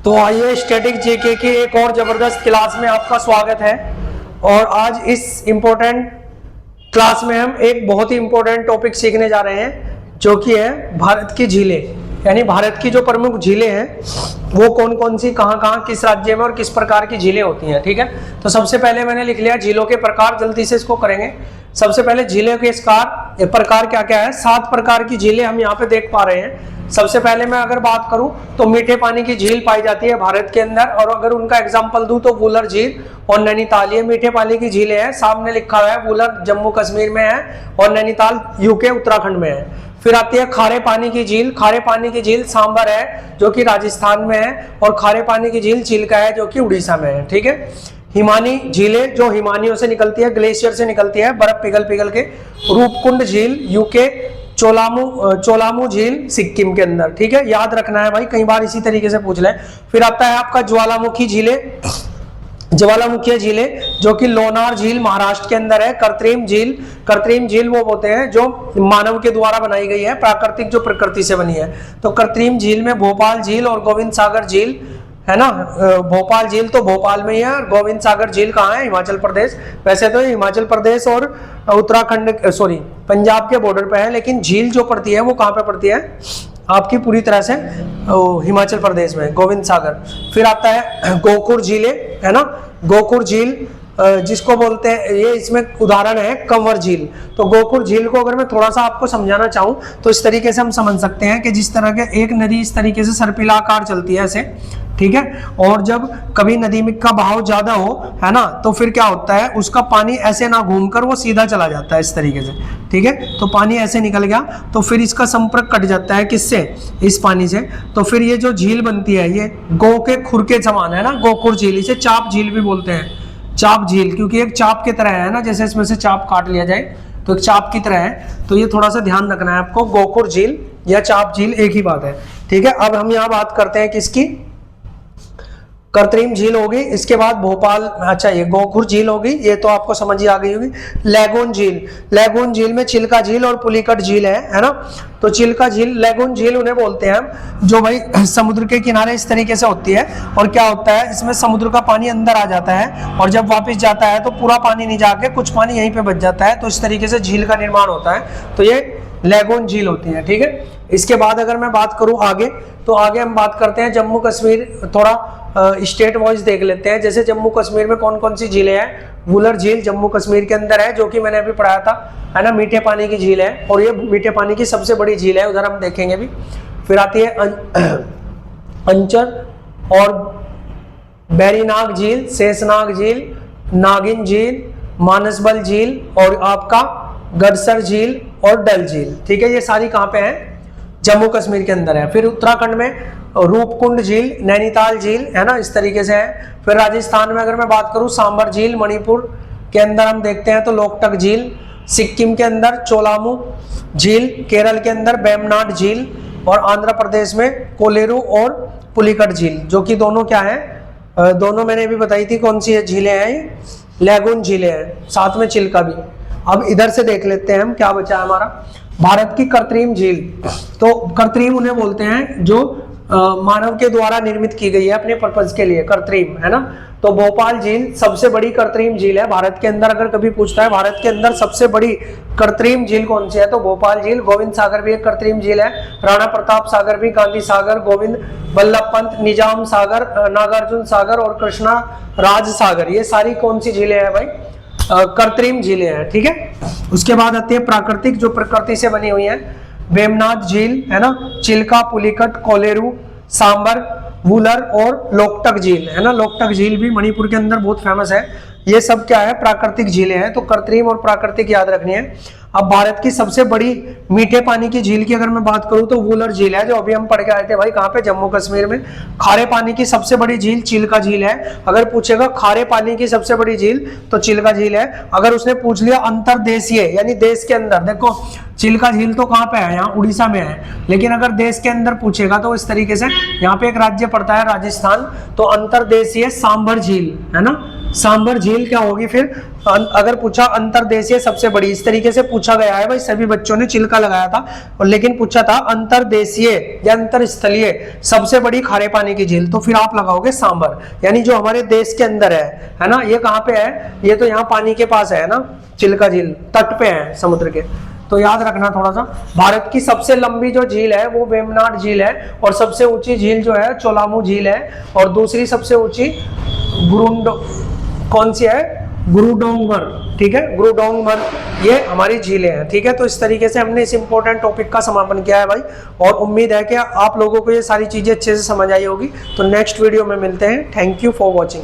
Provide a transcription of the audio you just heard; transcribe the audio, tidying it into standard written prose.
तो आइए, static GK की एक और जबरदस्त क्लास में आपका स्वागत है। और आज इस इम्पोर्टेंट क्लास में हम एक बहुत ही इम्पोर्टेंट टॉपिक सीखने जा रहे हैं, जो कि है भारत की झीलें। यानी भारत की जो प्रमुख झीलें हैं वो कौन कौन सी, कहाँ कहाँ, किस राज्य में और किस प्रकार की झीलें होती हैं। ठीक है, तो सबसे पहले मैंने लिख लिया झीलों के प्रकार, जल्दी से इसको करेंगे। सबसे पहले झीलों के प्रकार क्या क्या है। 7 प्रकार की झीलें हम यहाँ पे देख पा रहे हैं। सबसे पहले मैं अगर बात करूं तो मीठे पानी की झील पाई जाती है भारत के अंदर, और अगर उनका एग्जांपल दूं तो वुलर झील और नैनीताल, ये मीठे पानी की झीलें हैं। सामने लिखा हुआ है वुलर जम्मू कश्मीर में है और नैनीताल यूके उत्तराखंड में है। फिर आती है खारे पानी की झील। खारे पानी की झील सांबर है जो कि राजस्थान में है, और खारे पानी की झील चिल्का है जो कि उड़ीसा में है। ठीक है, हिमानी झीलें जो हिमानियों से निकलती है, ग्लेशियर से निकलती है, बर्फ पिघल पिघल के। रूपकुंड झील यूके, चोलामू झील सिक्किम के अंदर। ठीक है, याद रखना है भाई, कई बार इसी तरीके से पूछ ले। फिर आता है आपका ज्वालामुखी झीलें, ज्वालामुखी झीलें जो कि लोनार झील महाराष्ट्र के अंदर है। कृत्रिम झील वो होते हैं जो मानव के द्वारा बनाई गई है, प्राकृतिक जो प्रकृति से बनी है। तो कृत्रिम झील में भोपाल झील और गोविंद सागर झील है ना। भोपाल झील तो भोपाल में ही है, और गोविंद सागर झील कहाँ है? हिमाचल प्रदेश। वैसे तो हिमाचल प्रदेश और उत्तराखंड, पंजाब के बॉर्डर पे है, लेकिन झील जो पड़ती है वो कहाँ पे पड़ती है? आपकी पूरी तरह से हिमाचल प्रदेश में, गोविंद सागर। फिर आता है गोकुर झीलें, है ना। गोकुर झील जिसको बोलते हैं, ये इसमें उदाहरण है कंवर झील। तो गोकुर झील को अगर मैं थोड़ा सा आपको समझाना चाहूँ तो इस तरीके से हम समझ सकते हैं कि जिस तरह के एक नदी इस तरीके से सर्पिला आकार चलती है ऐसे, ठीक है, और जब कभी नदी में का बहाव ज्यादा हो, है ना, तो फिर क्या होता है, उसका पानी ऐसे ना घूमकर वो सीधा चला जाता है इस तरीके से। ठीक है, तो पानी ऐसे निकल गया तो फिर इसका संपर्क कट जाता है किससे? इस पानी से। तो फिर ये जो झील बनती है ये गौ के खुर के समान है ना, गोकुर झील। इसे चाप झील भी बोलते हैं, चाप झील, क्योंकि एक चाप की तरह है ना, जैसे इसमें से चाप काट लिया जाए तो एक चाप की तरह है। तो ये थोड़ा सा ध्यान रखना है आपको, गोकुर झील या चाप झील एक ही बात है। ठीक है, अब हम यहाँ बात करते हैं किसकी? कृत्रिम झील होगी, इसके बाद भोपाल, अच्छा ये गोकुर झील होगी, ये तो आपको समझ ही आ गई होगी। लैगून झील में चिल्का झील और पुलिकट झील है ना। तो चिल्का झील, लैगून झील उन्हें बोलते हैं हम, जो भाई समुद्र के किनारे इस तरीके से होती है। और क्या होता है, इसमें समुद्र का पानी अंदर आ जाता है और जब वापस जाता है तो पूरा पानी नहीं जाके कुछ पानी यहीं पे बच जाता है। तो इस तरीके से झील का निर्माण होता है। तो ये लैगून झील होती है। ठीक है, इसके बाद अगर मैं बात करूं आगे, तो आगे हम बात करते हैं जम्मू कश्मीर, थोड़ा स्टेट वाइज देख लेते हैं। जैसे जम्मू कश्मीर में कौन कौन सी झीलें हैं। वुलर झील जम्मू कश्मीर के अंदर है, जो कि मैंने अभी पढ़ाया था, है ना, मीठे पानी की झील है, और ये मीठे पानी की सबसे बड़ी झील है, उधर हम देखेंगे भी। फिर आती है अंचर और बैरीनाग झील, शेषनाग झील, नागिन झील, मानसबल झील और आपका गडसर झील और डल झील। ठीक है, ये सारी कहाँ पे है? जम्मू कश्मीर के अंदर है। फिर उत्तराखंड में रूपकुंड झील, नैनीताल झील, है ना, इस तरीके से है। फिर राजस्थान में अगर मैं बात करूं सांबर झील, मणिपुर के अंदर हम देखते हैं तो लोकटक झील, सिक्किम के अंदर चोलामू झील, केरल के अंदर वेम्बनाड झील, और आंध्र प्रदेश में कोलेरू और पुलिकट झील, जो कि दोनों क्या है, दोनों मैंने भी बताई थी कौन सी झीलें हैं, लैगून झीलें हैं, साथ में चिल्का भी। अब इधर से देख लेते हैं हम क्या बचा है हमारा। भारत की कृत्रिम झील, तो कृत्रिम उन्हें बोलते हैं जो मानव के द्वारा निर्मित की गई है अपने पर्पज के लिए, कृत्रिम, है ना। तो भोपाल झील सबसे बड़ी कृत्रिम झील है भारत के अंदर। अगर कभी पूछता है भारत के अंदर सबसे बड़ी कृत्रिम झील कौन सी है, तो भोपाल झील। गोविंद सागर भी एक कृत्रिम झील है, राणा प्रताप सागर भी, गांधी सागर, गोविंद बल्लभ पंत, निजाम सागर, नागार्जुन सागर और कृष्णा राज सागर, ये सारी कौन सी झीलें हैं भाई? कृत्रिम झीलें हैं। ठीक है, उसके बाद आती है प्राकृतिक, जो प्रकृति से बनी हुई है। वेमनाथ झील, है ना, चिल्का, पुलिकट, कोलेरू, सांबर, वुलर और लोकटक झील, है ना। लोकटक झील भी मणिपुर के अंदर बहुत फेमस है। ये सब क्या है? प्राकृतिक झीलें हैं। तो कृत्रिम और प्राकृतिक याद रखनी है। अब भारत की सबसे बड़ी मीठे पानी की झील की अगर मैं बात करूं तो वुलर झील है, जो अभी हम पढ़ के आए थे भाई, कहाँ पे? जम्मू कश्मीर में। खारे पानी की सबसे बड़ी झील चिल्का झील है। अगर पूछेगा खारे पानी की सबसे बड़ी झील तो चिल्का झील है। अगर उसने पूछ लिया अंतरदेशीय, यानी देश के अंदर, देखो चिल्का झील तो कहाँ पे है? यहाँ उड़ीसा में है। लेकिन अगर देश के अंदर पूछेगा तो इस तरीके से, यहाँ पे एक राज्य पड़ता है राजस्थान, तो अंतरदेशीय सांबर झील, है ना। सांबर झील क्या होगी फिर? अगर पूछा अंतरदेशीय सबसे बड़ी, इस तरीके से पूछा गया है भाई, सभी बच्चों ने चिल्का लगाया था, और लेकिन पूछा था अंतरदेशीय या अंतरस्थलीय सबसे बड़ी खारे पानी की झील, तो फिर आप लगाओगे सांबर, यानी जो हमारे देश के अंदर है ना। ये कहाँ पे है, ये तो यहाँ पानी के पास है ना, चिल्का झील तट पे है समुद्र के, तो याद रखना थोड़ा सा। भारत की सबसे लंबी जो झील है वो वेम्बनाड झील है, और सबसे ऊंची झील जो है चोलामू झील है, और दूसरी सबसे ऊंची कौन सी है, गुरुडोंगर, ठीक है, गुरुडोंगर, ये हमारी झीलें हैं, ठीक है। तो इस तरीके से हमने इस इंपॉर्टेंट टॉपिक का समापन किया है भाई, और उम्मीद है कि आप लोगों को ये सारी चीजें अच्छे से समझ आई होगी। तो नेक्स्ट वीडियो में मिलते हैं। Thank you for watching.